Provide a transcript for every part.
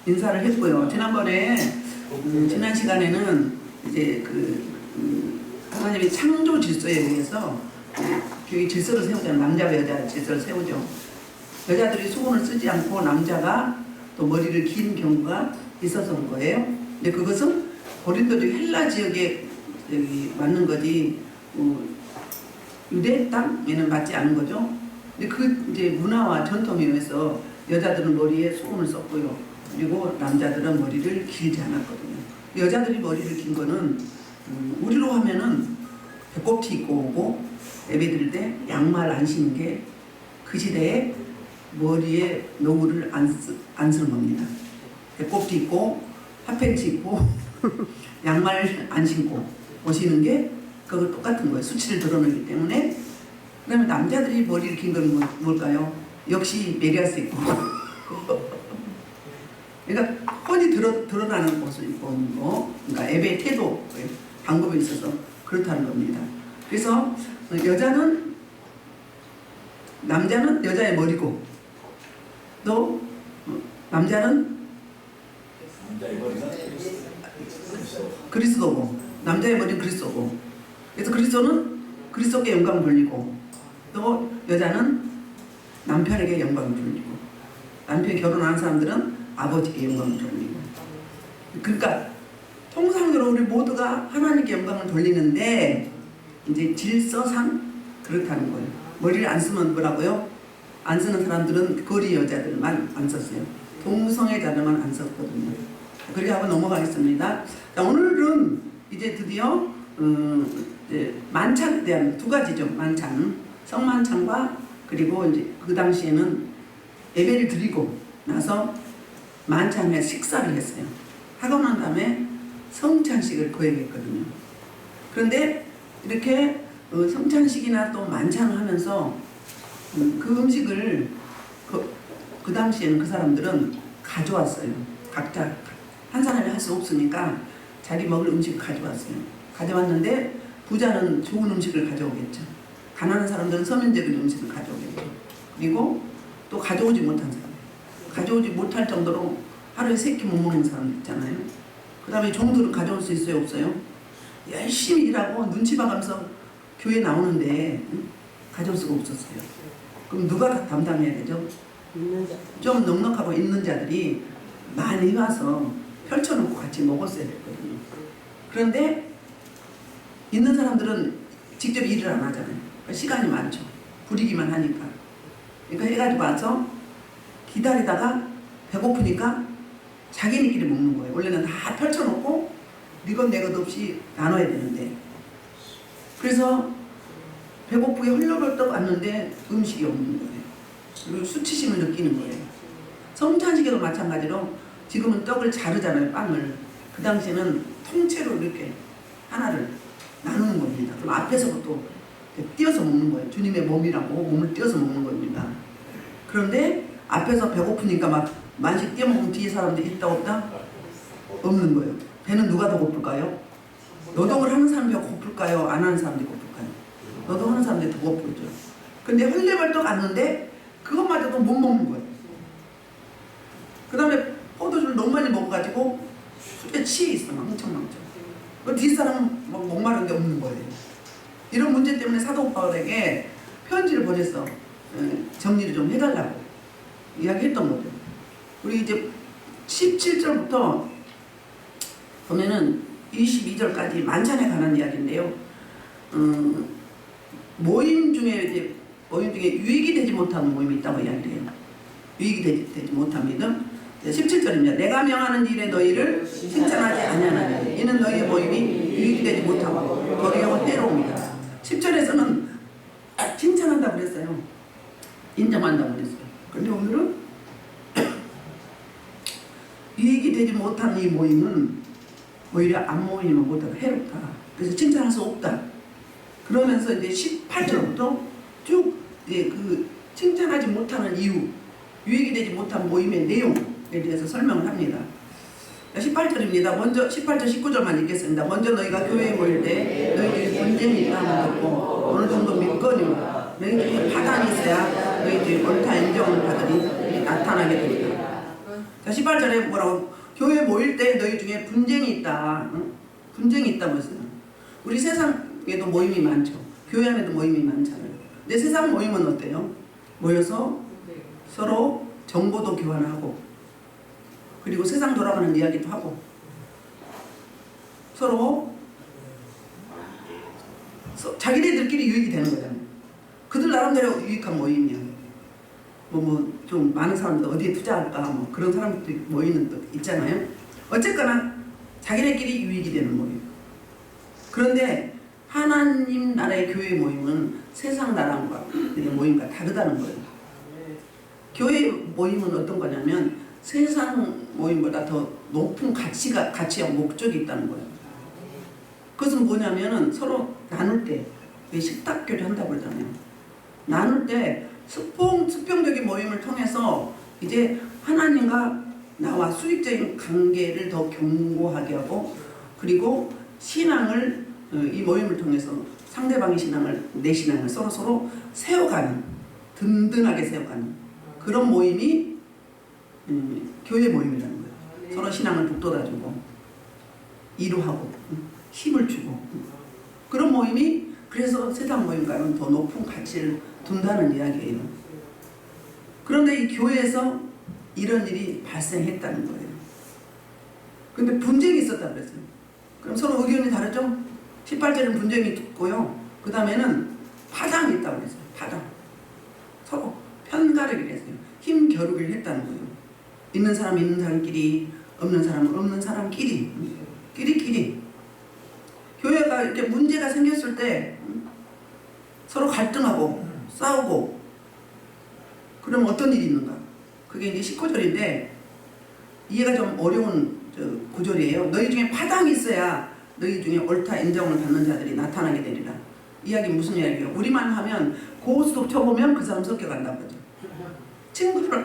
인사를 했고요. 지난번에 지난 시간에는 이제 하나님의 창조 질서에 의해서 교회 질서를 세우잖아요. 남자와 여자 질서를 세우죠. 여자들이 수건을 쓰지 않고 남자가 또 머리를 긴 경우가 있어서 온 거예요. 근데 그것은 고린도 헬라 지역에 맞는 거지 유대 땅에는 맞지 않은 거죠. 근데 그 이제 문화와 전통에 의해서 여자들은 머리에 수건을 썼고요. 그리고 남자들은 머리를 길지 않았거든요. 여자들이 머리를 긴 거는 우리로 하면은 배꼽티 입고 오고 예배 드릴 때 양말 안 신는 게 그 시대에 머리에 노후를 안 쓰는 겁니다. 배꼽티 입고 핫팬츠 입고 양말 안 신고 오시는 게 그거 똑같은 거예요. 수치를 드러내기 때문에. 그러면 남자들이 머리를 긴 건 뭘까요? 역시 메리아스 입고 그러니까 뻔히 드러나는 옷을 입고 오는 거, 그러니까 예배 태도 방법에 있어서 그렇다는 겁니다. 그래서 남자는 여자의 머리고 또 남자는 그리스도고 남자의 머리는 그리스도고 그래서 그리스도는 그리스도께 영광을 돌리고 또 여자는 남편에게 영광을 돌리고 남편이 결혼하는 사람들은 아버지께 영광을 돌리고 그러니까 통상적으로 우리 모두가 하나님께 영광을 돌리는데 이제 질서상 그렇다는 거예요. 머리를 안 쓰면 뭐라고요? 안 쓰는 사람들은 거리 여자들만 안 썼어요. 동성애자들만 안 썼거든요. 그렇게 하고 넘어가겠습니다. 자, 오늘은 이제 드디어 이제 만찬에 대한 두 가지죠. 만찬, 성만찬과 그리고 이제 그 당시에는 예배를 드리고 나서 만찬에 식사를 했어요. 하고 난 다음에 성찬식을 거행했거든요. 그런데 이렇게 성찬식이나 또 만찬을 하면서 그 음식을 그 당시에는 그 사람들은 가져왔어요. 각자 한 사람이 할 수 없으니까 자기 먹을 음식을 가져왔어요. 가져왔는데 부자는 좋은 음식을 가져오겠죠. 가난한 사람들은 서민적인 음식을 가져오겠죠. 그리고 또 가져오지 못한 사람, 가져오지 못할 정도로 하루에 3끼 못 먹는 사람들 있잖아요. 그 다음에 종들은 가져올 수 있어요, 없어요? 열심히 일하고 눈치 봐가면서 교회 나오는데 가져올 수가 없었어요. 그럼 누가 담당해야 되죠? 좀 넉넉하고 있는 자들이 많이 와서 펼쳐놓고 같이 먹었어야 됐거든요. 그런데 있는 사람들은 직접 일을 안 하잖아요. 그러니까 시간이 많죠. 부리기만 하니까. 그러니까 해가지고 와서 기다리다가 배고프니까 자기네끼리 먹는 거예요. 원래는 다 펼쳐놓고 네것 내것 없이 나눠야 되는데 그래서 배고프게 헐렁헐떡 왔는데 음식이 없는 거예요. 그리고 수치심을 느끼는 거예요. 성찬식에도 마찬가지로 지금은 떡을 자르잖아요. 빵을. 그 당시에는 통째로 이렇게 하나를 나누는 겁니다. 그럼 앞에서부터 띄어서 먹는 거예요. 주님의 몸이라고 몸을 띄어서 먹는 겁니다. 그런데 앞에서 배고프니까 막 만식 띄어 먹으면 뒤에 사람들이 있다 없다? 없는 거예요. 배는 누가 더 고플까요? 노동을 하는 사람이 더 고플까요? 안 하는 사람이 고플까요? 노동하는 사람들이 더 고플죠. 근데 헐레벌떡 왔는데 그것마저도 못 먹는 거예요. 그 다음에 포도주를 너무 많이 먹어가지고 술에 취해 있어. 망청망청. 그 뒷사람은 막 목마른 게 없는 거예요. 이런 문제 때문에 사도 바울에게 편지를 보냈어. 정리를 좀 해달라고 이야기했던 거죠. 우리 이제 17절부터 보면은 22절까지 만찬에 관한 이야기인데요. 모임 중에 유익이 되지 못하는 모임이 있다고 이야기해요. 유익이 되지 못한 믿음. 17절입니다. 내가 명하는 일에 너희를 칭찬하지 아니하나니 이는 너희의 모임이 유익이 되지 못하고 도리어 해로웁니다. 10절에서는 칭찬한다고 그랬어요. 인정한다고 그랬어요. 그런데 오늘은 유익이 되지 못한 이 모임은 오히려 안 모이면 못하고 해롭다. 그래서 칭찬할 수 없다. 그러면서 이제 18절부터 쭉 그 칭찬하지 못하는 이유, 유익이 되지 못한 모임의 내용에 대해서 설명을 합니다. 18절입니다. 먼저 18절 19절만 읽겠습니다. 먼저 너희가 교회에 모일 때 너희들이 분쟁이 있다는 듣고 어느 정도 믿거니와 너희들이 파단이 있어야 너희들이 옳다 인정을 받으니 나타나게 됩니다. 자, 자, 18절에 뭐라고? 교회 모일 때 너희 중에 분쟁이 있다. 응? 분쟁이 있다면서요. 우리 세상에도 모임이 많죠. 교회 안에도 모임이 많잖아요. 근데 세상 모임은 어때요? 모여서 서로 정보도 교환하고, 그리고 세상 돌아가는 이야기도 하고, 서로 자기네들끼리 유익이 되는 거잖아요. 그들 나름대로 유익한 모임이야. 좀 많은 사람들 어디에 투자할까 뭐 그런 사람들이 모이는 것 있잖아요. 어쨌거나 자기네끼리 유익이 되는 모임. 그런데 하나님 나라의 교회 모임은 세상 나라과 모임과 다르다는 거예요. 교회 모임은 어떤 거냐면 세상 모임보다 더 높은 가치와 목적이 있다는 거예요. 그것은 뭐냐면은 서로 나눌 때, 식탁교류 한다고 그러잖아요. 나눌 때 수평적인 모임을 통해서 이제 하나님과 나와 수직적인 관계를 더 견고하게 하고, 그리고 신앙을 이 모임을 통해서 상대방의 신앙을, 내 신앙을 서로 세워가는, 든든하게 세워가는 그런 모임이 교회 모임이라는 거예요. 서로 신앙을 북돋아주고 이루하고 힘을 주고, 그런 모임이 그래서 세상 모임과는 더 높은 가치를 둔다는 이야기예요. 그런데 이 교회에서 이런 일이 발생했다는 거예요. 근데 분쟁이 있었다고 그랬어요. 그럼 서로 의견이 다르죠? 18절은 분쟁이 있고요. 그 다음에는 파당이 있다고 그랬어요. 파당. 서로 편가르기를 했어요. 힘 겨루기를 했다는 거예요. 있는 사람 있는 사람끼리, 없는 사람은 없는 사람끼리, 끼리끼리. 교회가 이렇게 문제가 생겼을 때 서로 갈등하고 싸우고, 그럼 어떤 일이 있는가? 그게 이제 19절인데 이해가 좀 어려운 구절이에요. 너희 중에 파당이 있어야 너희 중에 옳다 인정을 받는 자들이 나타나게 되리라. 이야기 무슨 이야기예요? 우리만 하면 고스톱 쳐보면 그 사람 섞여간다고 하죠.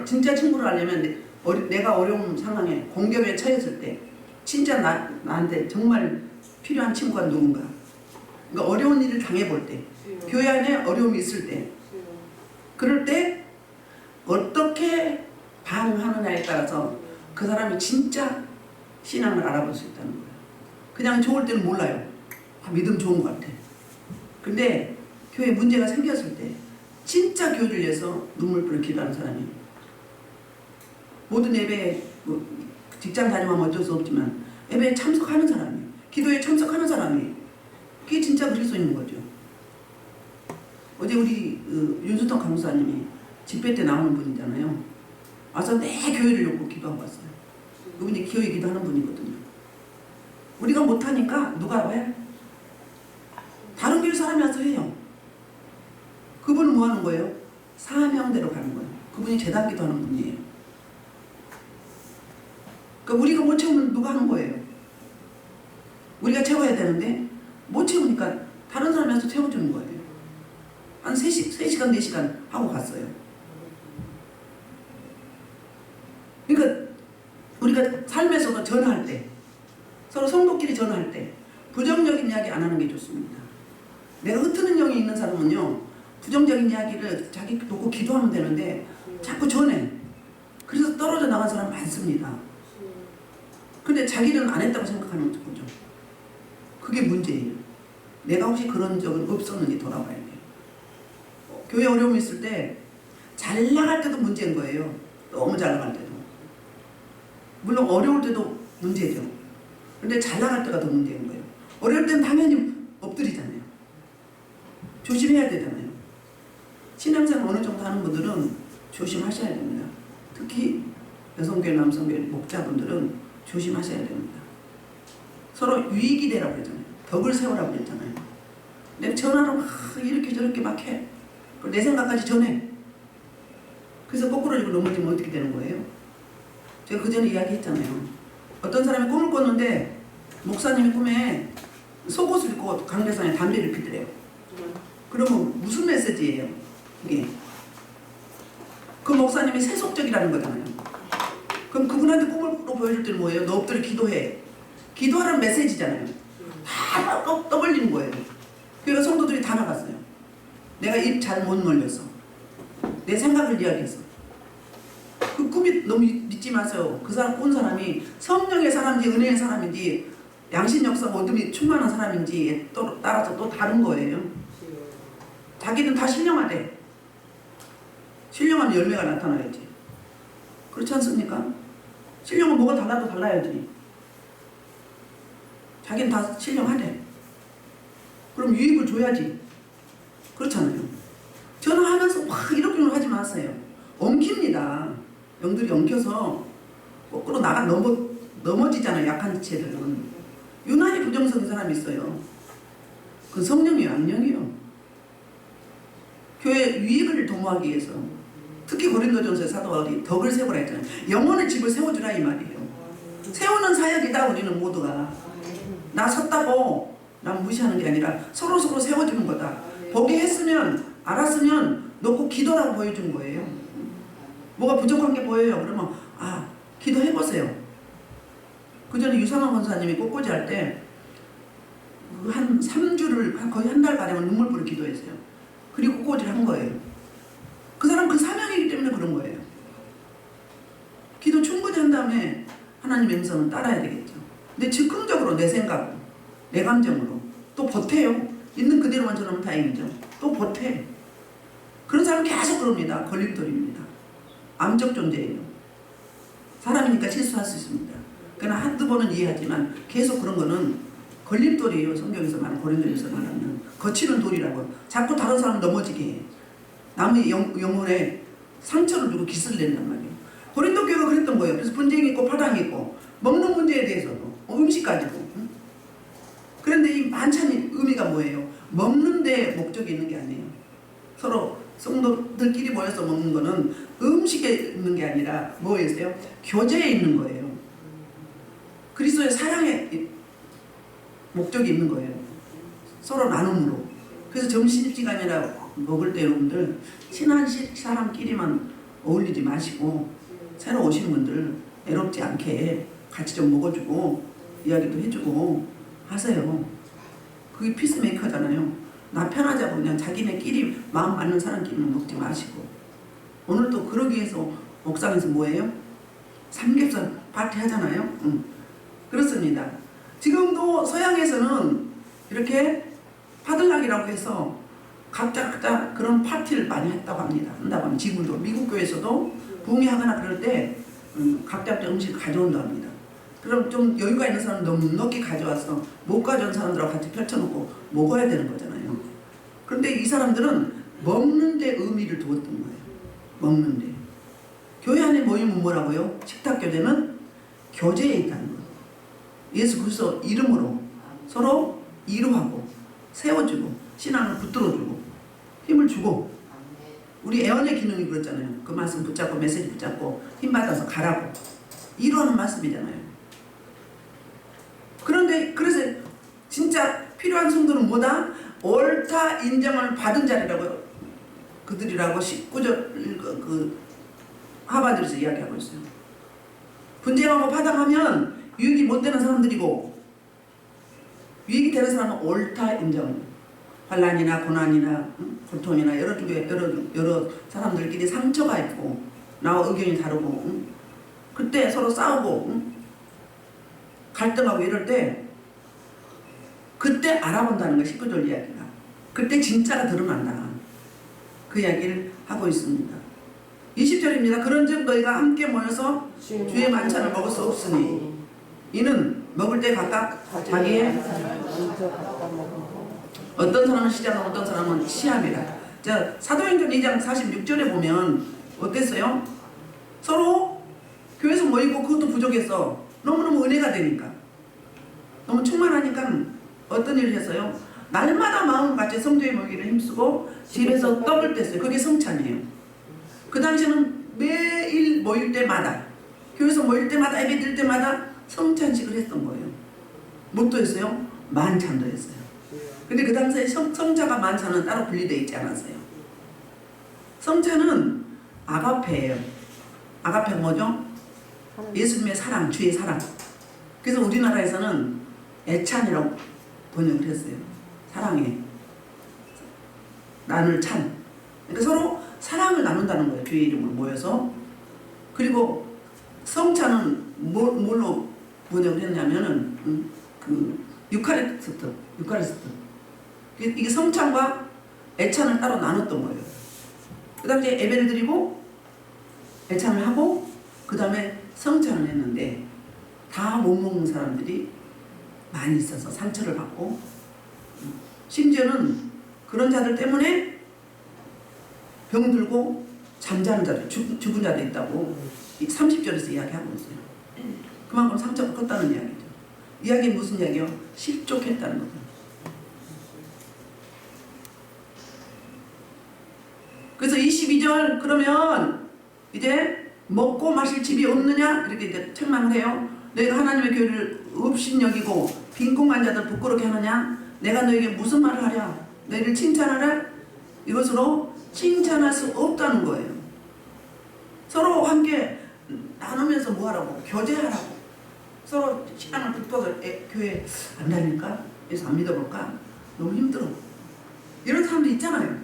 진짜 친구를 하려면 내가 어려운 상황에 공격에 처했을 때 진짜 나한테 정말 필요한 친구가 누군가. 그러니까 어려운 일을 당해볼 때, 교회 안에 어려움이 있을 때, 그럴 때 어떻게 반응하느냐에 따라서 그 사람이 진짜 신앙을 알아볼 수 있다는 거예요. 그냥 좋을 때는 몰라요. 믿음 좋은 것 같아. 근데 교회에 문제가 생겼을 때 진짜 교회를 위해서 눈물을 기도하는 사람이, 모든 예배에 직장 다니면 어쩔 수 없지만 예배에 참석하는 사람이, 기도에 참석하는 사람이, 그게 진짜 그리스도인 거죠. 어제 우리 윤수통 강사님이 집회 때 나오는 분이잖아요. 와서 내 교회를 놓고 기도하고 왔어요. 그분이 교회 기도하는 분이거든요. 우리가 못하니까 누가 왜? 다른 교회 사람이 와서 해요. 그분은 뭐 하는 거예요? 사명대로 가는 거예요. 그분이 재단 기도하는 분이에요. 그러니까 우리가 못 채우면 누가 하는 거예요? 우리가 채워야 되는데 못 채우니까 다른 사람이 와서 채워주는 거예요. 한 3시간, 4시간 하고 갔어요. 그러니까 우리가 삶에서도 전화할 때, 서로 성도끼리 전화할 때 부정적인 이야기 안 하는 게 좋습니다. 내가 흩트는 영이 있는 사람은요, 부정적인 이야기를 자기 놓고 기도하면 되는데 자꾸 전해. 그래서 떨어져 나간 사람 많습니다. 근데 자기는 안 했다고 생각하는 거죠. 그게 문제예요. 내가 혹시 그런 적은 없었는지 돌아봐야 돼요. 교회 어려움이 있을 때 잘 나갈 때도 문제인 거예요. 너무 잘 나갈 때도. 물론 어려울 때도 문제죠. 근데 잘 나갈 때가 더 문제인 거예요. 어려울 때는 당연히 엎드리잖아요. 조심해야 되잖아요. 신앙생활 어느 정도 하는 분들은 조심하셔야 됩니다. 특히 여성교회, 남성교회 목자분들은 조심하셔야 됩니다. 서로 유익이 되라고 그랬잖아요. 덕을 세우라고 그랬잖아요. 내가 전화로 막 이렇게 저렇게 막 해. 내 생각까지 전해. 그래서 거꾸로지고 넘어지면 어떻게 되는 거예요? 제가 그 전에 이야기했잖아요. 어떤 사람이 꿈을 꿨는데 목사님이 꿈에 속옷을 입고 강대상에 담배를 피더래요. 그러면 무슨 메시지예요? 그게 그 목사님이 세속적이라는 거잖아요. 그럼 그분한테 꿈을 보여줄 때는 뭐예요? 너 엎드려 기도해. 기도하라는 메시지잖아요. 다 떠벌리는 거예요. 그러니까 성도들이 다 나갔어요. 내가 입 잘 못 놀려서 내 생각을 이야기해서 그 꿈이 너무 믿지 마세요. 그 사람 꾼 사람이 성령의 사람인지 은혜의 사람인지 양심 역사가 어둠이 충만한 사람인지 또 따라서 또 다른 거예요. 자기는 다 신령하대. 신령하면 열매가 나타나야지. 그렇지 않습니까? 신령은 뭐가 달라도 달라야지. 자기는 다 신령하대. 그럼 유익을 줘야지. 그렇잖아요. 전화하면서 막 이렇게 하지 마세요. 엉킵니다. 영들이 엉켜서 거꾸로 넘어지잖아요. 약한 지체들은. 유난히 부정적인 사람이 있어요. 그 성령이요, 악령이요. 교회 유익을 도모하기 위해서. 특히 고린도전서의 사도 바울이 덕을 세우라 했잖아요. 영혼의 집을 세워주라 이 말이에요. 세우는 사역이다. 우리는 모두가. 나 섰다고 난 무시하는 게 아니라 서로 세워주는 거다. 보게 했으면 알았으면 놓고 기도라고 보여준 거예요. 뭐가 부족한 게 보여요. 그러면 기도해보세요. 그 전에 유상원 권사님이 꽃꽂이 할 때 한 3주를 거의 한 달 가량은 눈물부를 기도했어요. 그리고 꽃꽂이를 한 거예요. 그 사람 그 사명이기 때문에 그런 거예요. 기도 충분히 한 다음에 하나님의 음성은 따라야 되겠죠. 근데 즉흥적으로 내 생각, 내 감정으로 또 버텨요. 있는 그대로만 전하면 다행이죠. 또 버텨. 그런 사람은 계속 그럽니다. 걸림돌입니다. 암적 존재예요. 사람이니까 실수할 수 있습니다. 그러나 한두 번은 이해하지만 계속 그런 거는 걸림돌이에요. 성경에서 말하는 고린도전서 말하는 거치는 돌이라고. 자꾸 다른 사람 넘어지게 해. 남의 영혼에 상처를 주고 깃을 낸단 말이에요. 고린도 교회가 그랬던 거예요. 그래서 분쟁이 있고 파당이 있고 먹는 문제에 대해서도 음식 가지고. 그런데 이 만찬이 의미가 뭐예요? 먹는 데 목적이 있는 게 아니에요. 서로 성도들끼리 모여서 먹는 거는 음식에 있는 게 아니라 뭐였어요? 교제에 있는 거예요. 그리스도의 사랑에 목적이 있는 거예요. 서로 나눔으로. 그래서 점심시간이나 먹을 때 여러분들 친한 사람끼리만 어울리지 마시고 새로 오신 분들 애롭지 않게 같이 좀 먹어주고 이야기도 해주고 하세요. 그게 피스메이커잖아요. 나 편하자고 그냥 자기네끼리 마음 맞는 사람끼리는 먹지 마시고. 오늘 또 그러기 위해서 옥상에서 뭐예요? 삼겹살 파티 하잖아요. 그렇습니다. 지금도 서양에서는 이렇게 파들락이라고 해서 각자 그런 파티를 많이 한다고 합니다. 지금도 미국 교회에서도 부흥회하거나 그럴 때 각자 음식 가져온다고 합니다. 그럼 좀 여유가 있는 사람은 넉넉히 가져와서 못 가져온 사람들하고 같이 펼쳐놓고 먹어야 되는 거잖아요. 그런데 이 사람들은 먹는 데 의미를 두었던 거예요. 먹는 데. 교회 안에 모이면 뭐라고요? 식탁 교제는 교제에 있다는 거예요. 예수 그리스도 이름으로 서로 이루하고 세워주고 신앙을 붙들어주고 힘을 주고. 우리 애원의 기능이 그렇잖아요. 그 말씀 붙잡고 메시지 붙잡고 힘받아서 가라고 이루하는 말씀이잖아요. 그런데 그래서 진짜 필요한 성도는 뭐다? 옳다 인정을 받은 자리라고 그들이라고 19절 그 하바들에서 이야기하고 있어요. 분쟁하고 파당하면 유익이 못 되는 사람들이고 유익이 되는 사람은 옳다 인정. 환난이나 고난이나 고통이나 여러 사람들끼리 상처가 있고 나와 의견이 다르고 그때 서로 싸우고 갈등하고 이럴 때 그때 알아본다는 거예요. 19절 이야기가. 그때 진짜가 드러난다. 그 이야기를 하고 있습니다. 20절입니다. 그런즉 너희가 함께 모여서 주의 만찬을 먹을 수 없으니 이는 먹을 때 각각 자기의 어떤 사람은 시작하고 어떤 사람은 시함이라. 자, 사도행전 2장 46절에 보면 어땠어요? 서로 교회에서 모이고 그것도 부족했어. 너무너무 은혜가 되니까. 너무 충만하니까 어떤 일을 했어요? 날마다 마음 같이 성도의 모이기를 힘쓰고 집에서 떡을 뗐어요. 그게 성찬이에요. 그 당시에는 매일 모일 때마다 교회에서 모일 때마다 예배 드릴 때마다 성찬식을 했던 거예요. 뭣도 했어요? 만찬도 했어요. 근데 그 당시에 성자가 만찬은 따로 분리되어 있지 않았어요. 성찬은 아가페예요. 아가페가 뭐죠? 예수님의 사랑, 주의 사랑. 그래서 우리나라에서는 애찬이라고 번역을 했어요. 사랑해. 나눌 찬. 그러니까 서로 사랑을 나눈다는 거예요. 주의 이름으로 모여서. 그리고 성찬은 뭘로 번역을 했냐면은 그 유카리스트. 이게 성찬과 애찬을 따로 나눴던 거예요. 그 다음에 예배를 드리고 애찬을 하고 그 다음에 성찬을 했는데 다 못 먹는 사람들이 많이 있어서 상처를 받고 심지어는 그런 자들 때문에 병들고 잠자는 자들, 죽은 자도 있다고 30절에서 이야기하고 있어요. 그만큼 상처가 컸다는 이야기죠. 이야기는 무슨 이야기요? 실족했다는 거죠. 그래서 22절 그러면 이제 먹고 마실 집이 없느냐 이렇게 이제 책망을 해요. 내가 하나님의 교회를 업신여기고 빈궁한 자들 부끄럽게 하느냐? 내가 너에게 무슨 말을 하랴? 너희를 칭찬하랴? 이것으로 칭찬할 수 없다는 거예요. 서로 함께 나누면서 뭐 하라고? 교제하라고. 서로 신앙을 붙어서 교회 안 다닐까? 그래서 안 믿어볼까? 너무 힘들어. 이런 사람도 있잖아요.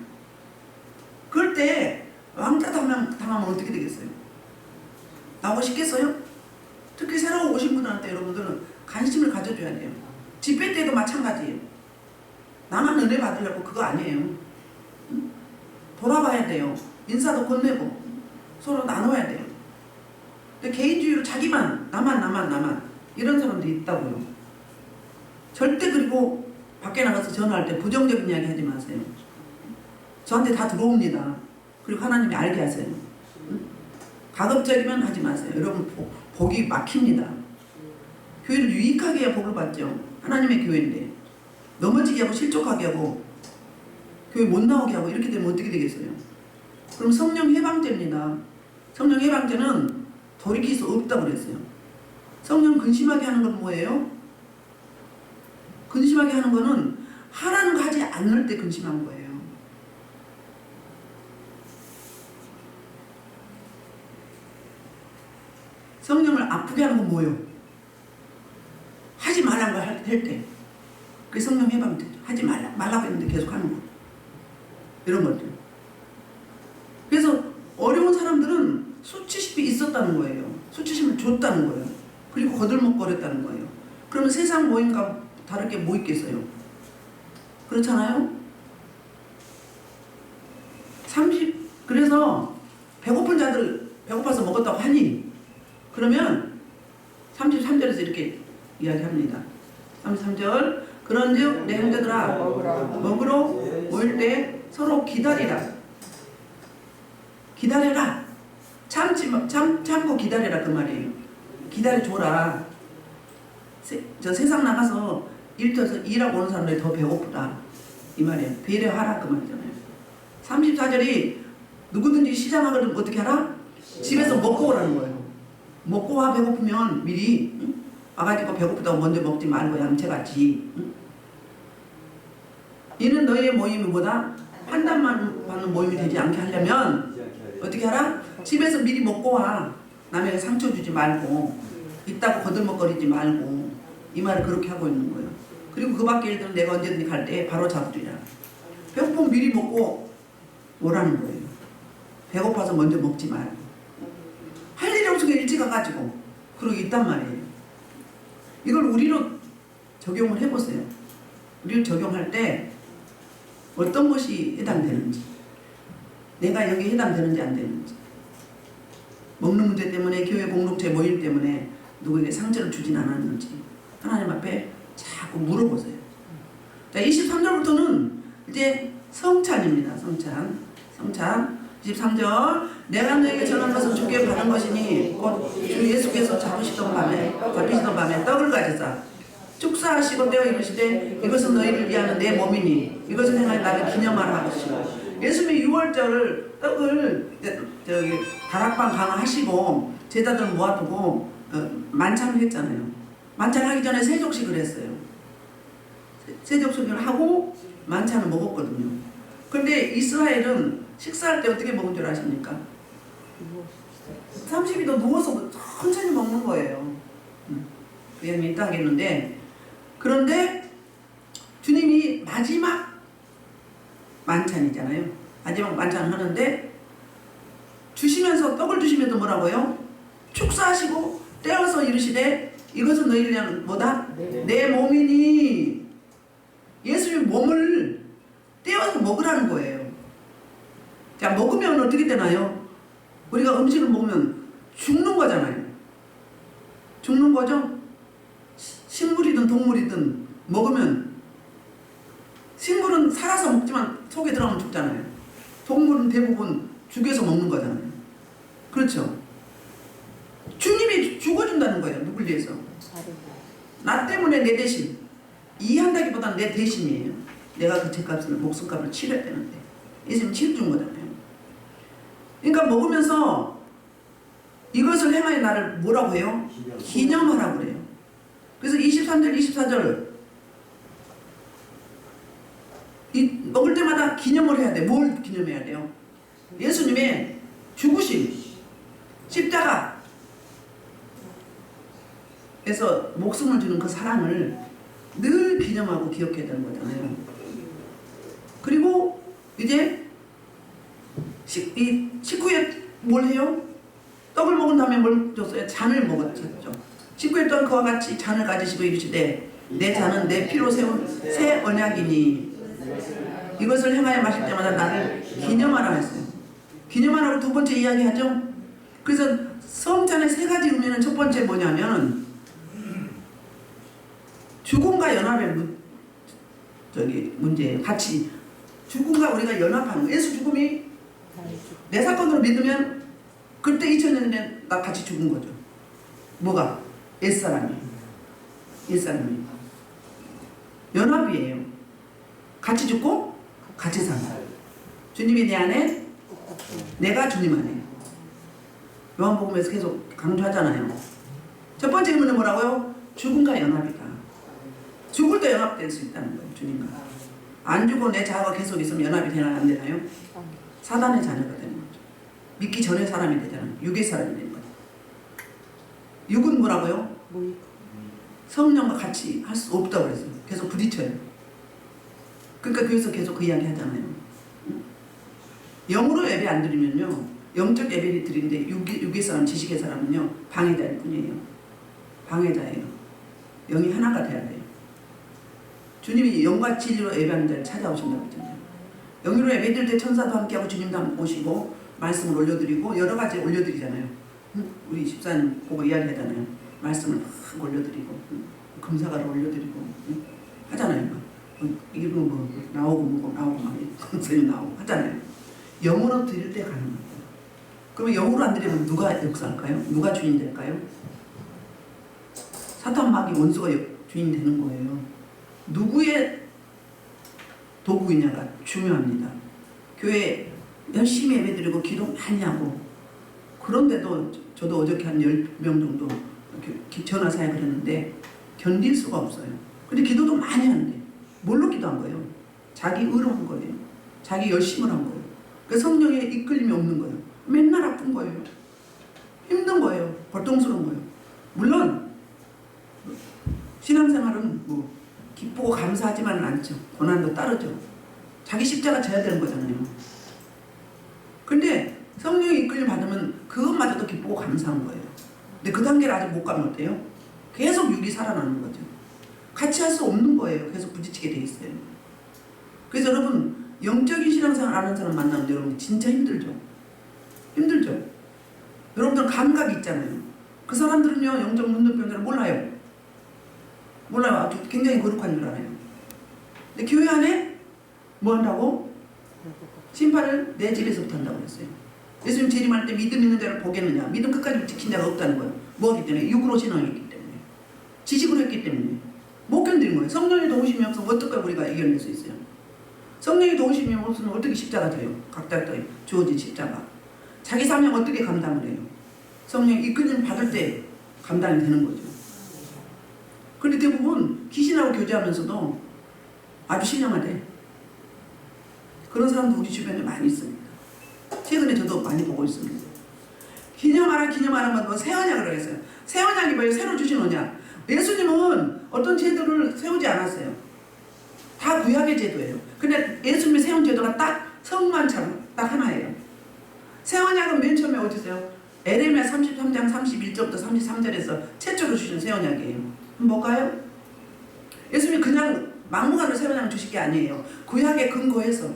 그럴 때 왕따 당하면 어떻게 되겠어요? 나오고 싶겠어요? 특히 새로 오신 분한테 여러분들은 관심을 가져줘야 돼요. 집회 때도 마찬가지예요. 나만 은혜 받으려고 그거 아니에요. 응? 돌아봐야 돼요. 인사도 건네고 서로 나눠야 돼요. 근데 개인주의로 자기만 나만 이런 사람도 있다고요. 절대 그리고 밖에 나가서 전화할 때 부정적인 이야기 하지 마세요. 저한테 다 들어옵니다. 그리고 하나님이 알게 하세요. 응? 가급적이면 하지 마세요. 여러분 복이 막힙니다. 교회를 유익하게 해야 복을 받죠. 하나님의 교회인데 넘어지게 하고 실족하게 하고 교회 못 나오게 하고 이렇게 되면 어떻게 되겠어요? 그럼 성령 해방제입니다. 성령 해방제는 돌이킬 수 없다고 그랬어요. 성령 근심하게 하는 건 뭐예요? 근심하게 하는 거는 하라는 거 하지 않을 때 근심한 거예요. 성령을 아프게 하는 건 뭐예요? 하지 말라는 걸 할 때. 그게 성령 해방되죠. 하지 말라고 했는데 계속 하는 거. 이런 것들. 그래서 어려운 사람들은 수치심이 있었다는 거예요. 수치심을 줬다는 거예요. 그리고 거들먹거렸다는 거예요. 그러면 세상 모임과 다르게 뭐 있겠어요? 그렇잖아요? 그래서 배고픈 자들 배고파서 먹었다고 하니 그러면 33절에서 이렇게 이야기합니다. 33절 그런즉 내 형제들아 먹으러 모일 때 서로 기다리라. 기다려라. 참고 기다려라 그 말이에요. 기다려줘라. 저 세상 나가서 일하고 오는 사람들이 더 배고프다 이 말이에요. 배려하라 그 말이잖아요. 34절이 누구든지 시장하거든 어떻게 하라? 집에서 먹고 오라는 거예요. 먹고 와. 배고프면 미리 와가지고 배고프다고 먼저 먹지 말고 얌체같이. 이는 너희의 모임이 뭐다? 판단만 받는 모임이 되지 않게 하려면 어떻게 하라? 집에서 미리 먹고 와. 남에게 상처 주지 말고 있다고 거들먹거리지 말고 이 말을 그렇게 하고 있는 거예요. 그리고 그 밖에 일들은 내가 언제든지 갈 때 바로 잡으리라. 배고프면 미리 먹고 오라는 거예요. 배고파서 먼저 먹지 말고 할 일이 없으니까 일찍 가가지고 그러고 있단 말이에요. 이걸 우리로 적용을 해보세요. 우리를 적용할 때 어떤 것이 해당되는지, 내가 여기에 해당되는지 안 되는지, 먹는 문제 때문에 교회 공동체 모임 때문에 누구에게 상처를 주진 않았는지 하나님 앞에 자꾸 물어보세요. 자, 23절부터는 이제 성찬입니다. 성찬 23절 내가 너에게 전한 것은 주께 받은 것이니 곧 주 예수께서 잡히시던 밤에 떡을 가져사 축사하시고 떼어 이르시되 이것은 너희를 위하는 내 몸이니 이것을 행하여 나를 기념하라 하시고 예수님이 6월절 떡을 다락방 강화하시고 제자들 모아두고 만찬을 했잖아요. 만찬하기 전에 세족식을 했어요. 세족식을 하고 만찬을 먹었거든요. 그런데 이스라엘은 식사할 때 어떻게 먹은 줄 아십니까? 30일도 누워서 천천히 먹는 거예요. 그냥 있다 하겠는데 그런데 주님이 마지막 만찬이잖아요. 마지막 만찬을 하는데 주시면서 떡을 주시면서 뭐라고요? 축사하시고 떼어서 이르시되 이것은 너희를 위한 뭐다? 내 몸이니. 예수님 몸을 떼어서 먹으라는 거예요. 자, 먹으면 어떻게 되나요? 우리가 음식을 먹으면 죽는 거잖아요. 죽는 거죠? 식물이든 동물이든 먹으면, 식물은 살아서 먹지만 속에 들어가면 죽잖아요. 동물은 대부분 죽여서 먹는 거잖아요. 그렇죠? 주님이 죽어준다는 거예요. 누굴 위해서? 나 때문에 내 대신, 이해한다기보다는 내 대신이에요. 내가 그 죄값을, 목숨값을 치러야 되는데 예수님 치러준 거잖아요. 그러니까 먹으면서 이것을 행하여 나를 뭐라고 해요? 기념하라고 그래요. 그래서 23절 24절 먹을 때마다 기념을 해야 돼. 뭘 기념해야 돼요? 예수님의 죽으심, 십자가, 그래서 목숨을 주는 그 사랑을 늘 기념하고 기억해야 되는 거잖아요. 그리고 이제 이 식후에 뭘 해요? 떡을 먹은 다음에 뭘 줬어요? 잔을 먹었죠. 식후에 또한 그와 같이 잔을 가지시고 이르시되 내 잔은 내 피로 세운 새 언약이니 이것을 행하여 마실 때마다 나를 기념하라 했어요. 기념하라고 두 번째 이야기하죠. 그래서 성찬의 세 가지 의미는 첫 번째 뭐냐면 죽음과 연합의 문제예요. 같이 죽음과 우리가 연합하는 거예요. 예수 죽음이 내 사건으로 믿으면 그때 2000년 전에 나 같이 죽은 거죠. 뭐가? 옛사람이 연합이에요. 같이 죽고 같이 산다. 주님이 내 안에, 내가 주님 안에. 요한복음에서 계속 강조하잖아요. 첫 번째 의미는 뭐라고요? 죽음과 연합이다. 죽을 때 연합될 수 있다는 거예요. 주님과. 안 죽고 내 자아가 계속 있으면 연합이 되나요? 안 되나요? 사단의 자녀가 되는 거죠. 믿기 전에 사람이 되잖아요. 육의 사람이 되는 거죠. 육은 뭐라고요? 성령과 같이 할 수 없다고 그랬어요. 계속 부딪혀요. 그러니까 교회에서 계속 그 이야기 하잖아요. 영으로 예배 안 드리면요, 영적 예배를 드리는데 육의 사람, 지식의 사람은요 방해자일 뿐이에요. 방해자예요. 영이 하나가 돼야 돼요. 주님이 영과 진리로 예배하는 자를 찾아오신다고 했잖아요. 영으로 예배 드릴 때 천사도 함께하고 주님도 함께 오시고 말씀을 올려드리고 여러 가지 올려드리잖아요. 우리 집사님 보고 이야기하잖아요. 말씀을 막 올려드리고 금사가를 올려드리고 하잖아요. 이거 뭐 나오고 뭐고 나오고 막 선생님 나오고 하잖아요. 영으로 드릴 때 가는 거예요. 그러면 영으로 안 드리면 누가 역사할까요? 누가 주인 될까요? 사탄 마귀 원수가 주인 되는 거예요. 누구의 도구이냐가 중요합니다. 교회 열심히 예배드리고 기도 많이 하고, 그런데도 저도 어저께 한 10명 정도 전화 사역을 했는데 견딜 수가 없어요. 근데 기도도 많이 하는데 뭘로 기도한 거예요? 자기 의로 한 거예요. 자기 열심을 한 거예요. 그러니까 성령의 이끌림이 없는 거예요. 맨날 아픈 거예요. 힘든 거예요. 고통스러운 거예요. 물론 신앙생활은 뭐 기쁘고 감사하지만은 않죠. 고난도 따르죠. 자기 십자가 져야 되는 거잖아요. 근데 성령의 이끌림 받으면 그것마저도 기쁘고 감사한 거예요. 근데 그 단계를 아직 못 가면 어때요? 계속 육이 살아나는 거죠. 같이 할 수 없는 거예요. 계속 부딪히게 돼 있어요. 그래서 여러분, 영적인 신앙생활 아는 사람 만나면 여러분 진짜 힘들죠. 힘들죠. 여러분들 감각이 있잖아요. 그 사람들은요, 영적 문둥병들은 몰라요. 아주 굉장히 거룩한 줄 알아요. 근데 교회 안에 뭐 한다고? 심판을 내 집에서부터 한다고 그랬어요. 예수님 재림할 때 믿음 있는 자를 보겠느냐? 믿음 끝까지 지킨 자가 없다는 거예요. 뭐하기 때문에? 육으로 신앙했기 때문에. 지식으로 했기 때문에. 못 견디는 거예요. 성령의 도우심이 없으면 어떻게 우리가 이겨낼 수 있어요? 성령의 도우심이 없으면 어떻게 십자가 져요? 각자 주어진 십자가. 자기 사명 어떻게 감당을 해요? 성령 이끌림 받을 때 감당이 되는 거죠. 그런데 대부분 귀신하고 교제하면서도 아주 신령하대. 그런 사람도 우리 주변에 많이 있습니다. 최근에 저도 많이 보고 있습니다. 기념하라면 뭐 새 언약을 했어요. 새 언약이 뭐예요? 새로 주신 언약. 예수님은 어떤 제도를 세우지 않았어요. 다 구약의 제도예요. 근데 예수님이 세운 제도가 딱 성만처럼 딱 하나예요. 새 언약은 맨 처음에 어디서요? 에레미야 33장 31절부터 33절에서 최초로 주신 새 언약이에요. 뭘까요? 예수님이 그냥 막무가내로 새 언약을 주실 게 아니에요. 구약에 근거해서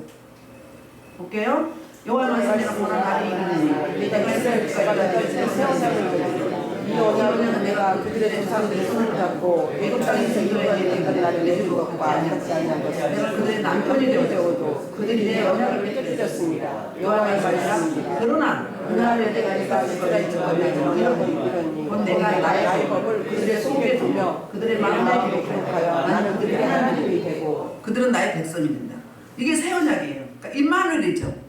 볼게요. 여호와 말씀이라 보는 나를 이기니 내가 이스라엘 백성에게 새 언약을 이 언약은 내가 그들의 조상들의 손을 잡고 애굽 땅에서 이루어질 때까지 나를 내준 것과 같지 아니한 것이라. 내가 그들의 남편이 되어도 그들이 내 언약을 깨뜨렸습니다. 여호와의 말씀입니다. 그러나 그날에 내가 이스라엘 백성에게 이르노니 곧 내가 나의 법을 그들의 속에 두며 그들의 마음에 기록하여 나는 그들의 하나님이 되고 그들은 나의 백성이 된다. 이게 새 언약이에요. 그러니까 임마누엘이죠.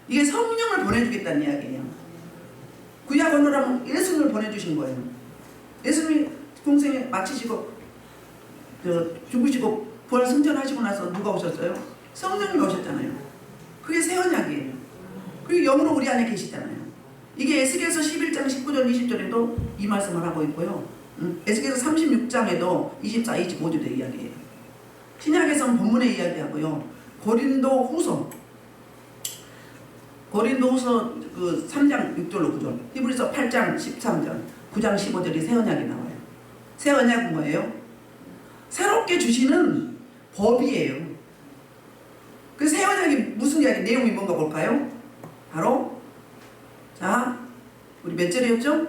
이게 성령을 보내주겠다는 이야기예요. 구약 언어라면 예수님을 보내주신 거예요. 예수님이 공생에 마치시고 죽으시고 부활 승천하시고 나서 누가 오셨어요? 성령이 오셨잖아요. 그게 새 언약이에요. 그리고 영으로 우리 안에 계시잖아요. 이게 에스겔서 11장 19절 20절에도 이 말씀을 하고 있고요. 에스겔서 36장에도 24, 25절의 이야기예요. 신약에서는 본문의 이야기하고요. 고린도후서 그 3장 6절로 9절, 히브리서 8장 13절, 9장 15절이 새 언약이 나와요. 새 언약은 뭐예요? 새롭게 주시는 법이에요. 그 새 언약이 무슨 이야기, 내용이 뭔가 볼까요? 바로 자, 우리 몇 절이었죠?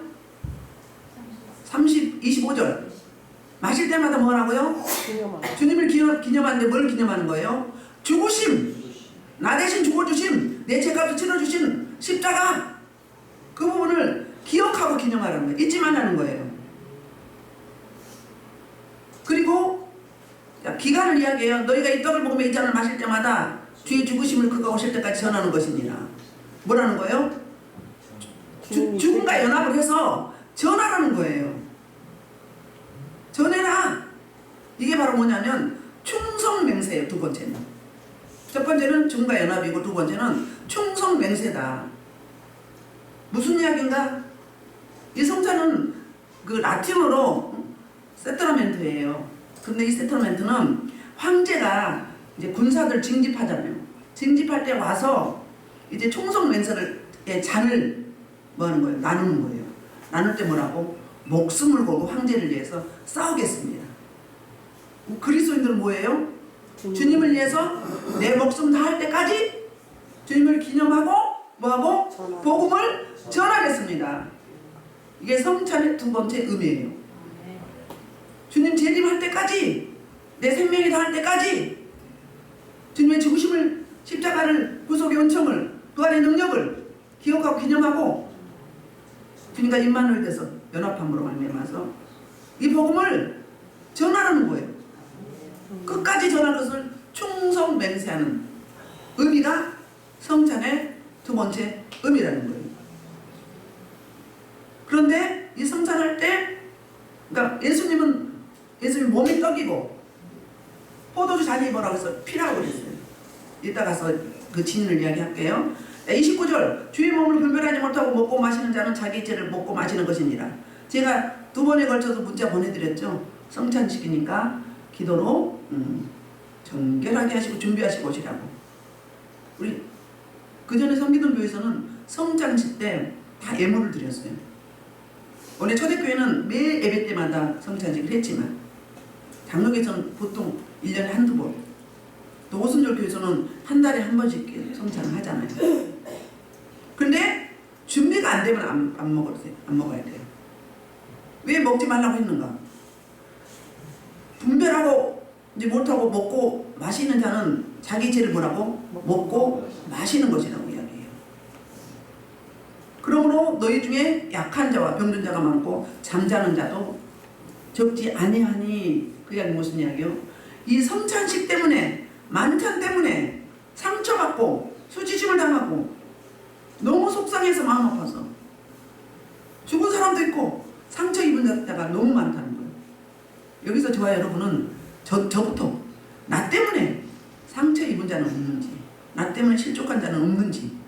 25절. 마실 때마다 뭐라고요? 주님을 기념하는데 뭘 기념하는 거예요? 죽으심, 나 대신 죽어주심, 내 죄값을 치러주신 십자가, 그 부분을 기억하고 기념하라는 거예요. 잊지 말라는 거예요. 그리고 기간을 이야기해요. 너희가 이 떡을 먹으며 이 잔을 마실 때마다 주의 죽으심을 그가 오실 때까지 전하는 것이니라. 뭐라는 거예요? 죽음과 연합을 해서 전하라는 거예요. 전해라. 이게 바로 뭐냐면 충성맹세예요. 두 번째는. 첫 번째는 죽음과 연합이고 두 번째는 충성맹세다. 무슨 이야기인가? 이 성찬은 그 라틴어로 세트라멘트예요. 근데 이 세트라멘트는 황제가 이제 군사들 징집하잖아요. 징집할 때 와서 이제 충성맹세를 잔을 뭐 하는 거예요? 나누는 거예요. 나눌 때 뭐라고? 목숨을 걸고 황제를 위해서 싸우겠습니다. 그리스도인들은 뭐예요? 주님을 위해서 내 목숨 다할 때까지 주님을 기념하고 뭐하고? 복음을 전하겠습니다. 이게 성찬의 두 번째 의미예요. 주님 재림할 때까지, 내 생명이 다할 때까지 주님의 죽으심을, 십자가를, 구속의 은총을, 부활의 능력을 기억하고 기념하고 주님과 임마누엘 돼서 연합함으로 말미암아서 이 복음을 전하라는 거예요. 끝까지 전할 것을 충성맹세하는 의미가 성찬의 두 번째 의미라는 거예요. 그런데 이 성찬할 때, 그러니까 예수님 몸이 떡이고 포도주 잔이 뭐라고 해서 피라고 그랬어요. 이따 가서 그 진을 이야기할게요. 29절, 주의 몸을 분별하지 못하고 먹고 마시는 자는 자기 죄를 먹고 마시는 것이니라. 제가 두 번에 걸쳐서 문자 보내드렸죠. 성찬식이니까 기도로 정결하게 하시고 준비하시고 오시라고. 우리 그 전에 섬기던 교회에서는 성찬식 때 다 예물을 드렸어요. 원래 초대교회는 매일 예배 때마다 성찬식을 했지만 장로교회에서는 보통 1년에 한두 번, 또 오순절 교회에서는 한 달에 한 번씩 성찬을 하잖아요. 근데 준비가 안 되면 안 먹어야 돼요. 왜 먹지 말라고 했는가? 분별하고 이제 못하고 먹고 마시는 자는 자기 죄를 뭐라고? 먹고 마시는 것이라고 이야기해요. 그러므로 너희 중에 약한 자와 병든 자가 많고 잠자는 자도 적지 아니하니, 그 이야기 무슨 이야기요? 이 성찬식 때문에, 만찬 때문에 상처받고 수치심을 당하고 너무 속상해서 마음 아파서 죽은 사람도 있고 상처 입은 자가 너무 많다는 거예요. 여기서 저와 여러분은 저부터 나 때문에 상처 입은 자는 없는지, 나 때문에 실족한 자는 없는지,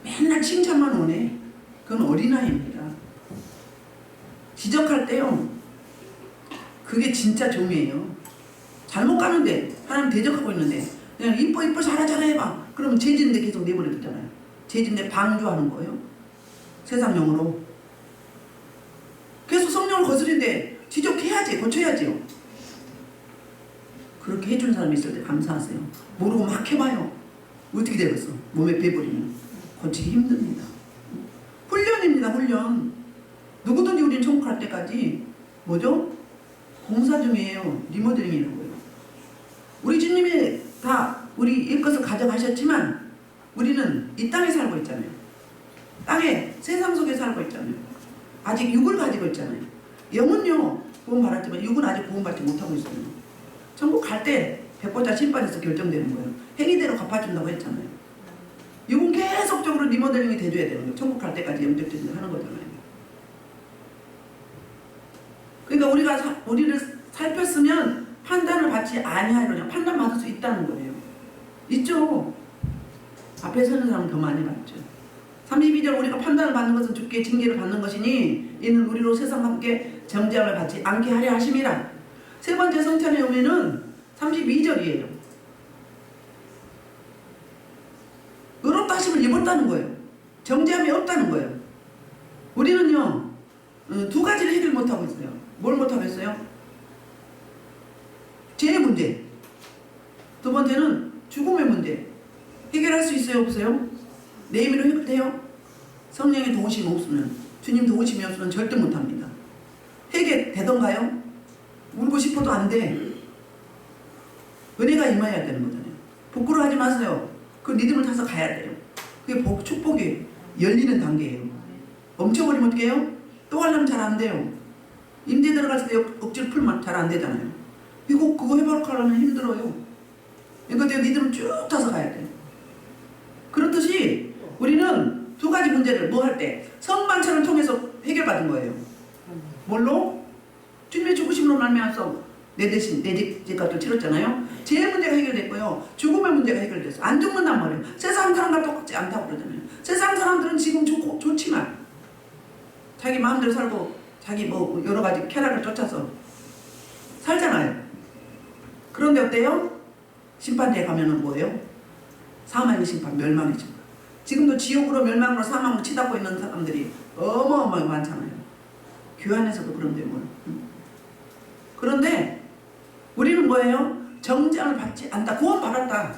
맨날 칭찬만 오네. 그건 어린아이입니다. 지적할 때요, 그게 진짜 종이에요. 잘못 가는데 하나님 대적하고 있는데 그냥 이뻐 잘하 해봐. 그러면 죄짓는데 계속 내버려 두잖아요. 죄짓는데 방조하는 거예요. 세상 영으로. 계속 성령을 거스린데 지적해야지, 고쳐야지요. 그렇게 해주는 사람이 있을 때 감사하세요. 모르고 막 해봐요. 어떻게 되겠어? 몸에 배버리면 고치기 힘듭니다. 훈련입니다. 훈련. 누구든지 우리는 천국 갈 때까지 뭐죠? 공사 중이에요. 리모델링이라는 거예요. 우리 주님이 다 우리 일것을 가져가셨지만 우리는 이 땅에 살고 있잖아요. 땅에 세상 속에 살고 있잖아요. 아직 육을 가지고 있잖아요. 영은요 구원 받았지만 육은 아직 구원 받지 못하고 있어요. 천국 갈 때 백보자 심판에서 결정되는 거예요. 행위대로 갚아준다고 했잖아요. 육은 계속적으로 리모델링이 돼줘야 되는 거예요. 천국 갈 때까지 영적 전쟁을 하는 거잖아요. 그러니까 우리를 살폈으면 판단을 받지 아니하려냐. 판단 받을 수 있다는 거예요. 있죠. 앞에 서는 사람은 더 많이 받죠. 32절 우리가 판단을 받는 것은 주께 징계를 받는 것이니 이는 우리로 세상과 함께 정죄함을 받지 않게 하려 하심이라. 세 번째 성찬의 의미는 32절이에요. 의롭다 하심을 입었다는 거예요. 정죄함이 없다는 거예요. 우리는요 두 가지를 해결 못하고 있어요. 뭘 못하고 있어요? 죄의 문제. 두 번째는 죽음의 문제. 해결할 수 있어요? 없어요? 내 힘으로 해결돼요? 성령의 도우심이 없으면, 주님 도우심이 없으면 절대 못합니다. 해결되던가요? 울고 싶어도 안 돼. 은혜가 임해야 되는 거잖아요. 부끄러워하지 마세요. 그 리듬을 타서 가야 돼요. 그게 축복이 열리는 단계예요. 멈춰버리면 어떻게 해요? 또 하려면 잘 안 돼요. 임대 들어갔을 때 억지로 풀면 잘 안 되잖아요. 그거 해보려고 하면 힘들어요. 그러니까 리듬을 쭉 타서 가야 돼요. 그렇듯이 우리는 두 가지 문제를 뭐 할 때 성만찬을 통해서 해결받은 거예요. 뭘로? 주님의 죽으심으로 말미암아서 내 대신 내 죄값을 치렀잖아요. 죄의 문제가 해결됐고요. 죽음의 문제가 해결됐어요. 안 죽는단 말이에요. 세상 사람과 똑같지 않다고 그러잖아요. 세상 사람들은 지금 좋지만 자기 마음대로 살고 자기 뭐 여러 가지 쾌락을 쫓아서 살잖아요. 그런데 어때요? 심판대에 가면은 뭐예요? 사망의 심판, 멸망의 심판. 지금도 지옥으로 멸망으로 사망으로 치닫고 있는 사람들이 어마어마하게 많잖아요. 교회 안에서도 그런데 뭘. 그런데 우리는 뭐예요? 정죄함을 받지 않다. 구원 받았다.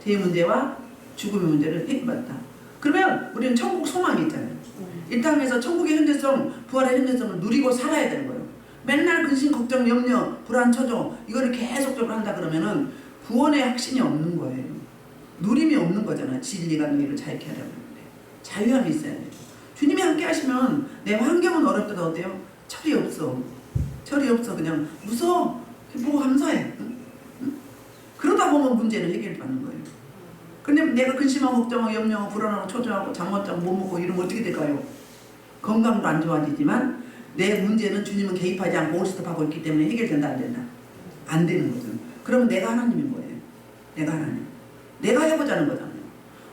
죄의 문제와 죽음의 문제를 해결받았다. 그러면 우리는 천국 소망이 있잖아요. 이 땅에서 천국의 현재성, 부활의 현재성을 누리고 살아야 되는 거예요. 맨날 근심, 걱정, 염려, 불안, 초조 이거를 계속적으로 한다 그러면은 구원의 확신이 없는 거예요. 누림이 없는 거잖아요. 진리가 너희를 자유케 하려고 하는데 자유함이 있어야 돼요. 주님이 함께 하시면 내 환경은 어렵더라도 어때요? 철이 없어. 철이 없어. 그냥 무서워. 보고 감사해. 응? 그러다 보면 문제는 해결받는 거예요. 근데 내가 근심하고 걱정하고 염려하고 불안하고 초조하고 잠 못 자고 못 먹고 이러면 어떻게 될까요? 건강도 안 좋아지지만 내 문제는 주님은 개입하지 않고 올스톱하고 있기 때문에 해결된다 안 된다? 안 되는 거죠. 그러면 내가 하나님인 거예요. 내가 하나님. 내가 해보자는 거잖아요.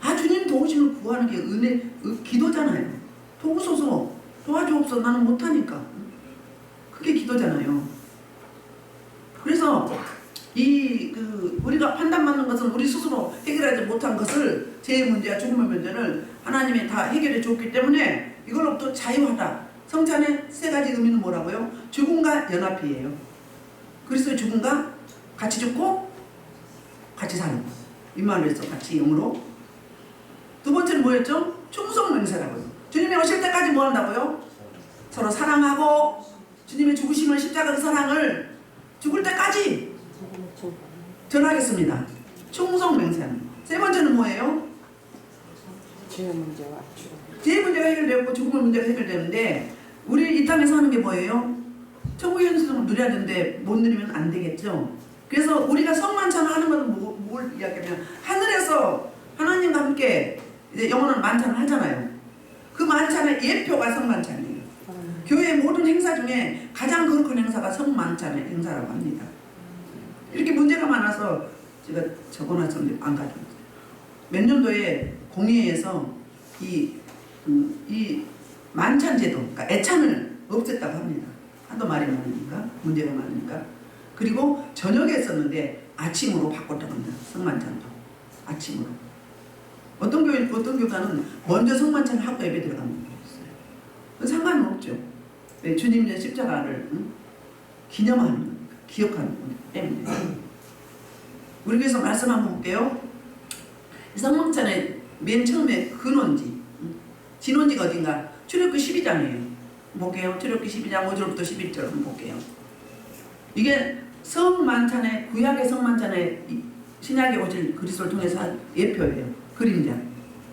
아 주님 도우심을 구하는 게 은혜, 기도잖아요. 도우소서, 도와주옵소서. 나는 못하니까. 그게 기도잖아요. 그래서 우리가 판단받는 것은 우리 스스로 해결하지 못한 것을 죄의 문제와 죽음의 문제를 하나님이 다 해결해 줬기 때문에 이걸로부터 자유하다. 성찬의 세 가지 의미는 뭐라고요? 죽음과 연합이에요. 그리스도의 죽음과 같이 죽고 같이 사는 거. 임마누엘에서 같이 영으로. 두 번째는 뭐였죠? 충성 맹세라고요. 주님이 오실 때까지 뭐 한다고요? 서로 사랑하고 주님의 죽으심을 십자가의 사랑을 죽을 때까지 전하겠습니다. 충성 맹세하는 거. 세 번째는 뭐예요? 죄의 문제와 죽음. 죄의 문제가 해결되고 죽음의 문제가 해결되는데 우리 이 땅에서 하는 게 뭐예요? 천국의 현실성을 누려야 되는데 못 누리면 안 되겠죠. 그래서 우리가 성만찬을 하는 건 뭘 이야기하면 하늘에서 하나님과 함께 이제 영원한 만찬을 하잖아요. 그 만찬의 예표가 성만찬이에요. 교회의 모든 행사 중에 가장 거룩한 행사가 성만찬의 행사라고 합니다. 이렇게 문제가 많아서 제가 적어놨었는데 안 가져왔어요. 몇 년도에 공의회에서 이 만찬제도, 그러니까 애찬을 없앴다고 합니다. 하도 말이 많으니까, 문제가 많으니까. 그리고 저녁에 썼는데 아침으로 바꿨다고 합니다. 성만찬도 아침으로. 어떤 교단은 먼저 성만찬을 하고 예배 들어갑니다. 그건 상관은 없죠. 네, 주님의 십자가를 기념하는 거예요. 기억하는 거기 때문에. 우리 교회에서 말씀 한번 볼게요. 성막찬의 맨 처음에 근원지, 진원지가 어딘가? 출애굽기 12장이에요. 볼게요. 출애굽기 12장 5절부터 11절 한번 볼게요. 이게 성만찬의 구약의 성만찬의 신약에 오실 그리스도를 통해서 한 예표예요. 그림자.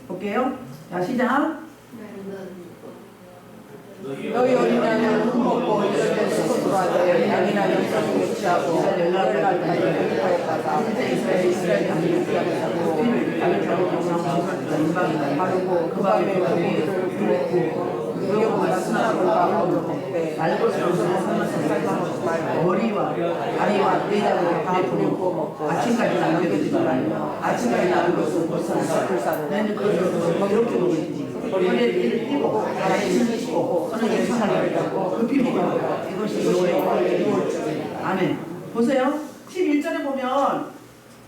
볼게요. 자, 시작. 너희 어린 양을 흠먹고 이럴 때 수고들하되 양이나 염소를 매치하고 열날 달에 공포했다가 이스라엘 양을 구약하고 바르고 그 밤에 고기를 굽고 여호와 수나를 가운데로 먹되 말것으로 말고 머리와 다리와 내장을 다 부리고 먹고 아침까지 남겨두지 말며 아침에 남은 것은 불사를 나는 그것을 이렇게 먹는지 허리에 띠를 띠고 발에 힘을 씻고 손에 살을 잡고 급히 먹으라. 이것이 노예의 유월절이다. 아멘. 보세요. 11절에 보면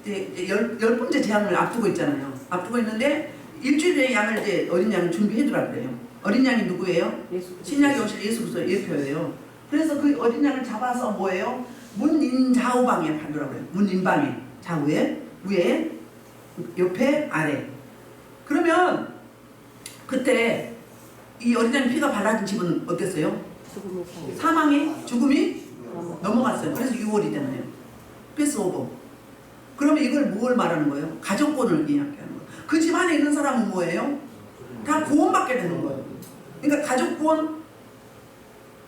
이제 열 번째 재앙을 앞두고 있잖아요. 앞두고 있는데 일주일에 양을 이제 어린 양을 준비해 두라 그래요. 어린 양이 누구예요? 신약에 오실 예수 그리스도의 예표예요. 그래서 그 어린 양을 잡아서 뭐예요? 문인 좌우방에 팔으라고 그래요. 문인방에 좌우에 위에 옆에 아래. 그러면 그때 이 어린 양 피가 발라진 집은 어땠어요? 사망의 죽음이 넘어갔어요. 그래서 6월이 되나요? 패스오버. 그러면 이걸 뭘 말하는 거예요? 가족권을 이야기하는 거예요. 그 집 안에 있는 사람은 뭐예요? 다 구원받게 되는 거예요. 그러니까 가족권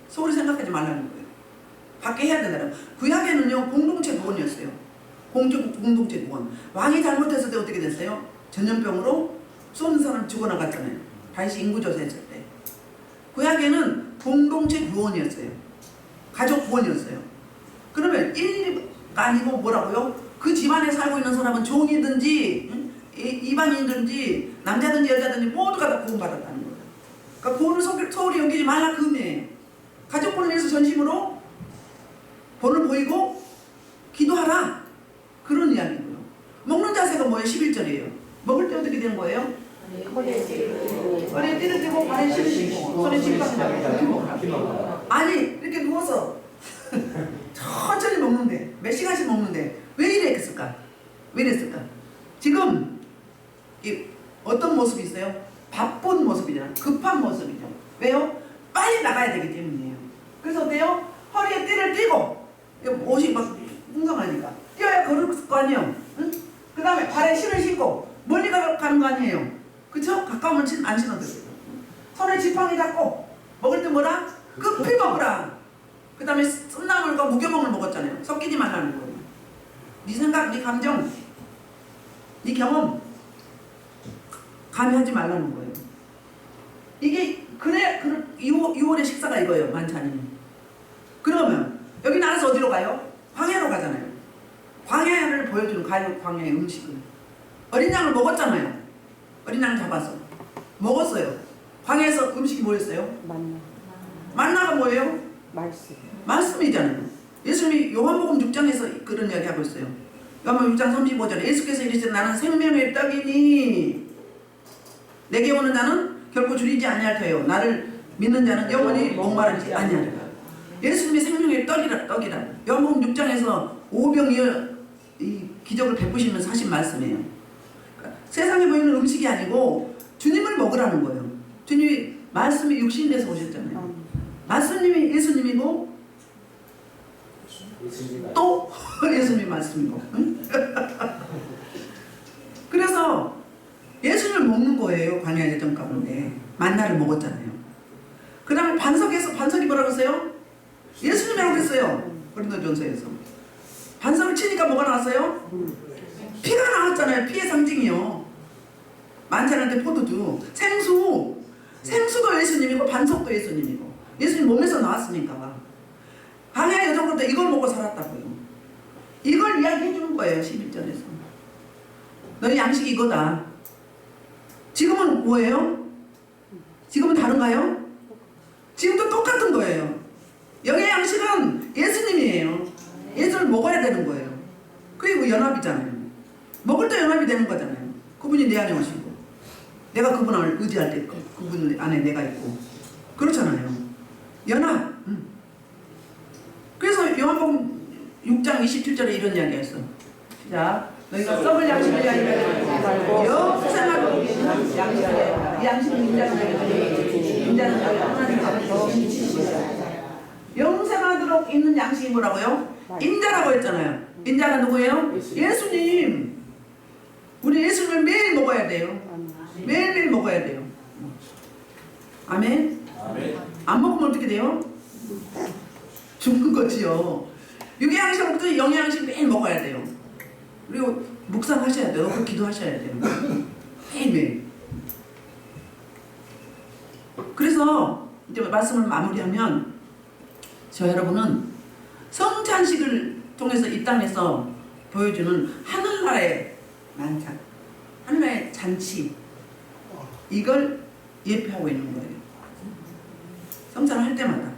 소홀히 생각하지 말라는 거예요. 받게 해야 된다는 거예요. 구약에는요 공동체 구원이었어요. 공동체 구원. 왕이 잘못했을 때 어떻게 됐어요? 전염병으로 쏘는 사람 죽어나갔잖아요. 다시 인구조사했을 때. 구약에는 공동체 구원이었어요. 가족 구원이었어요. 그러면 일가 아니고 뭐라고요? 그 집안에 살고 있는 사람은 종이든지 이방인이든지 남자든지 여자든지 모두가 다 구원받았다는 거예요. 그러니까 구원을 소홀히 여기지 말라 그 의미예요. 가족권을 위해서 전심으로 본을 보이고 기도하라. 그런 이야기고요. 먹는 자세가 뭐예요? 11절이에요. 먹을 때 어떻게 되는 거예요? 허리에 띠를 띠고 발에 실을 신고 손에 지팡이 잡고 아니 이렇게 누워서 천천히 먹는데 몇 시간씩 먹는데 왜 이랬을까? 왜 이랬을까? 지금 어떤 모습이 있어요? 바쁜 모습이잖아. 급한 모습이죠. 왜요? 빨리 나가야 되기 때문이에요. 그래서 어때요? 허리에 띠를 띠고 옷이 막 풍성하니까 뛰어야 걸을 거 아니에요. 응? 그 다음에 발에 신을 신고 멀리 가는 거 아니에요. 그쵸? 가까우면 안 신어도 돼요. 손에 지팡이 잡고 먹을 때 뭐라? 급히 먹으라. 그 다음에 쓴나물과 무교봉을 먹었잖아요. 섞이지 말라는 거예요. 네 생각, 네 감정, 네 경험 가미하지 말라는 거예요. 이게 그래 6월의 식사가 이거예요. 만찬이. 그러면 여기 나라에서 어디로 가요? 광야로 가잖아요. 광야를 보여주는 광야의 음식을 어린 양을 먹었잖아요. 어린 양을 잡아서 먹었어요. 광야에서 음식이 뭐였어요? 만나가 뭐예요? 말씀이잖아요. 예수님이 요한복음 6장에서 그런 이야기 하고 있어요. 요한복음 6장 35절에 예수께서 이르시되 나는 생명의 떡이니 내게 오는 자는 결코 줄이지 아니할 터요 나를 믿는 자는 영원히 목마르지 아니하리라. 예수님이 생명의 떡이라 요한복음 6장에서 오병이어 이 기적을 베푸시면서 하신 말씀이에요. 그러니까 세상에 보이는 음식이 아니고 주님을 먹으라는 거예요. 주님이 말씀이 육신돼서 오셨잖아요. 말씀님이 예수님이고 또 예수님이 말씀이고 그래서 예수님을 먹는 거예요. 광야 예정 가운데 만나를 먹었잖아요. 그 다음에 반석이 뭐라고 했어요? 예수님이라고 했어요. 고린도전서에서 반석을 치니까 뭐가 나왔어요? 피가 나왔잖아요. 피의 상징이요. 만찬할 때 포도주 생수도 예수님이고 반석도 예수님이고 예수님 몸에서 나왔으니까 광야 여정부터 이걸 먹고 살았다고요. 이걸 이야기해 주는 거예요. 11절에서 너희 양식이 이거다. 지금은 뭐예요? 지금은 다른가요? 지금도 똑같은 거예요. 영의 양식은 예수님이에요. 예수를 먹어야 되는 거예요. 그리고 연합이잖아요. 먹을 때 연합이 되는 거잖아요. 그분이 내 안에 오시고 내가 그분을 의지할 때 그분 안에 내가 있고 그렇잖아요. 연합. 그래서 요한복음 6장 27절에 이런 이야기가 있어. 자, 너희가 썩을 양식을 위하여 말고 영생하도록 있는 양식을 위하여. 이 양식은 인자는 하나님 앞에서 영생하도록 있는 양식이 뭐라고요? 인자라고 했잖아요. 인자가 누구예요? 예수님. 우리 예수님을 매일 먹어야 돼요. 매일매일 먹어야 돼요. 아멘? 안 먹으면 어떻게 돼요? 죽는 거지요. 육양식 먹듯이 영양식 매일 먹어야 돼요. 그리고 묵상하셔야 돼요. 그 기도하셔야 돼요. 매일매일. 그래서 이제 말씀을 마무리하면 저 여러분은 성찬식을 통해서 이 땅에서 보여주는 하늘나라의 만찬, 하늘나라의 잔치, 이걸 예표하고 있는 거예요. 성찬을 할 때마다,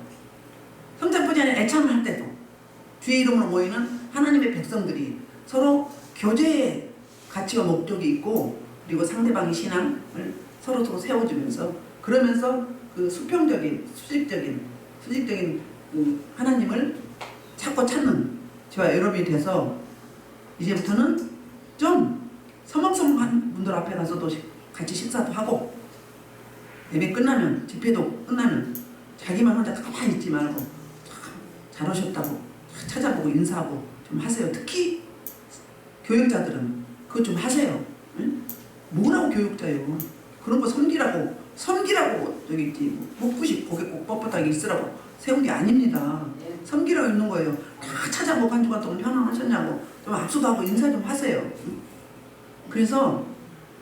성찬뿐이 아니라 애찬을 할 때도 주의 이름으로 모이는 하나님의 백성들이 서로 교제의 가치와 목적이 있고, 그리고 상대방의 신앙을 서로 세워주면서, 그러면서 그 수평적인 수직적인 그 하나님을 찾고 찾는 저와 여러분이 돼서 이제부터는 좀 서먹서먹한 분들 앞에 가서도 같이 식사도 하고, 예배 끝나면, 집회도 끝나면 자기만 혼자 가만히 있지 말고 잘 오셨다고 찾아보고 인사하고 좀 하세요. 특히 교육자들은 그거 좀 하세요. 응? 뭐라고 교육자예요? 그런 거 섬기라고 저기 있지, 묵부시 고개 꼭 뻣뻣하게 있으라고 세운 게 아닙니다. 섬기라고 있는 거예요. 다 찾아보고 한 주간 동안 편안하셨냐고 좀 악수도 하고 인사 좀 하세요. 응? 그래서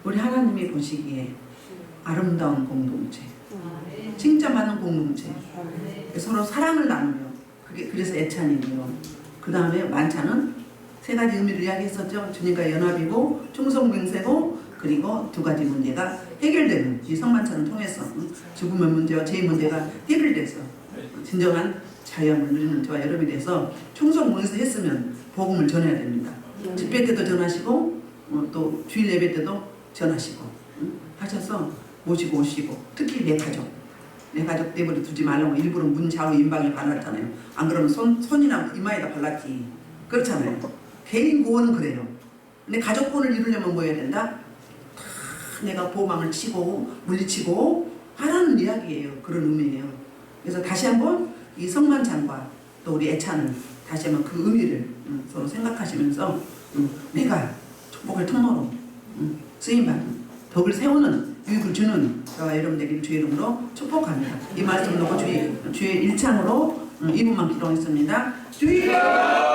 우리 하나님이 보시기에 아름다운 공동체, 칭찬받는 공동체, 서로 사랑을 나누며, 그래서 애찬이고요. 그 다음에 만찬은 세 가지 의미를 이야기했었죠. 주님과 연합이고 충성맹세고, 그리고 두 가지 문제가 해결되는 이 성만찬을 통해서 죽음의 문제와 죄의 문제가 해결돼서 진정한 자유함을 누리는 저와 여러분이 돼서 충성맹세 했으면 복음을 전해야 됩니다. 집회 때도 전하시고 또 주일 예배 때도 전하시고 하셔서 모시고 오시고, 특히 내 가족 내버려 두지 말라고 일부러 문 좌우 임방에 발랐잖아요. 안 그러면 손이나 이마에다 발랐지. 그렇잖아요. 개인 구원은 그래요. 근데 가족 구원을 이루려면 뭐 해야 된다? 다 내가 보호망을 치고 물리치고 하라는 이야기예요. 그런 의미예요. 그래서 다시 한번 이 성만찬과 또 우리 애찬을 다시 한번 그 의미를 서로 생각하시면서 내가 축복의 통로로 쓰임받는 덕을 세우는 유익을 주는 저와 여러분 되기를 주의 이름으로 축복합니다. 이 말씀 놓고 주의 1창으로 2분만 기도하겠습니다. 주여!